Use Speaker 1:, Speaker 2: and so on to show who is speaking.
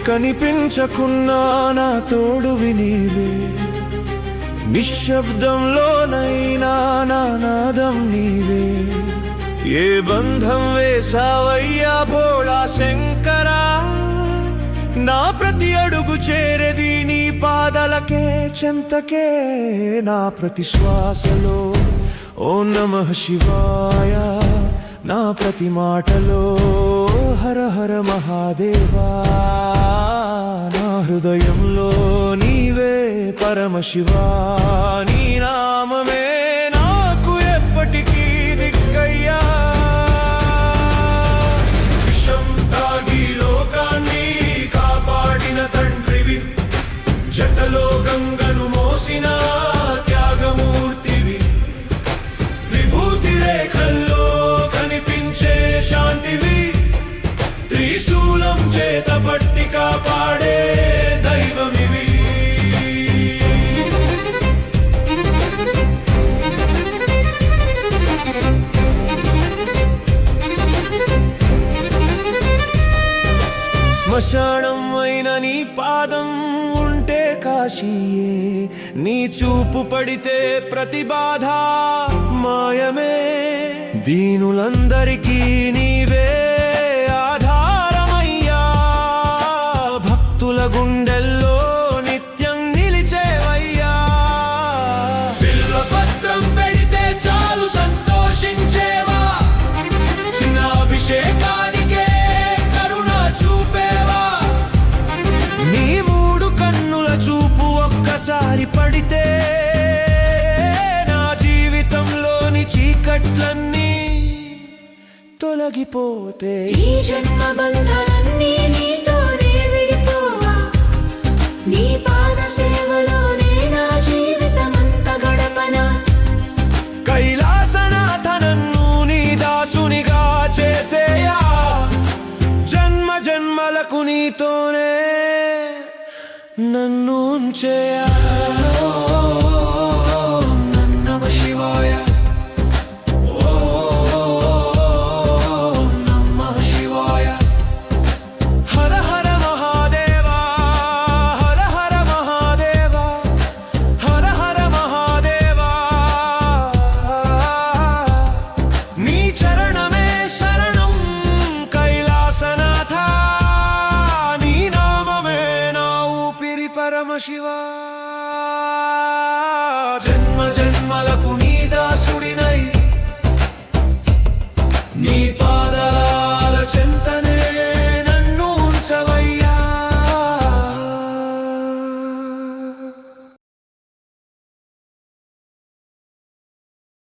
Speaker 1: కనిపించకున్నా నా తోడువి నీవే, నిశ్శబ్దంలోనైనా నా నాదం నీవే. ఏ బంధం వేసావయ్యా భోళా శంకరా, నా ప్రతి అడుగు చేరేది నీ పాదలకే చెంతకే. నా ప్రతి శ్వాసలో ఓం నమః శివాయ, నా ప్రతి మాటలో హర హర మహాదేవా. నా హృదయంలో నీవే పరమశివా, నీ నామమే నాకు ఎప్పటికీ దిక్కయ్యా. విషం తాగి లోకాన్ని కాపాడిన తండ్రివి, జటలో గంగను మోసిన త్యాగమూర్తివి, విభూతి రేఖల్లో కనిపించే శాంతివి, త్రిశూలం చేత పట్టి కాపాడే దైవమివి. శ్మశానం అయిన నీ పాదం ఉంటే కాశీయే, నీ చూపు పడితే ప్రతి బాధ మాయమే. దీనులందరికీ నీవే ఆధారమయ్యా, భక్తుల గుండెల్లో నిత్యం నిలిచేవయ్యా. బిల్వపత్రం పెడితే చాలు సంతోషించేవా, చిన్న అభిషేకానికే కరుణ చూపేవా. నీ మూడు కన్నుల చూపు ఒక్కసారి పడితే నా జీవితంలోని చీకట్లన్నీ తొలగిపోతే.
Speaker 2: ఈ జన్మ బంధాలన్నీ నీతోనే విడిపోవా, నీ పాద సేవలోనే నా జీవితమంత గడపనా.
Speaker 1: కైలాసనాథనన్ను నీ దాసునిగా చేసేయా, జన్మ జన్మలకు నీతోనే నన్ను ఉంచేయా. ఓం నమః శివాయ, ఓం నమః శివాయ. హర హర మహాదేవా, హర హర మహాదేవా, హర హర మహాదేవా. నీ చరణమే శరణం కైలాసనాథ, నీ నామమే నా ఊపిరి పరమశివా.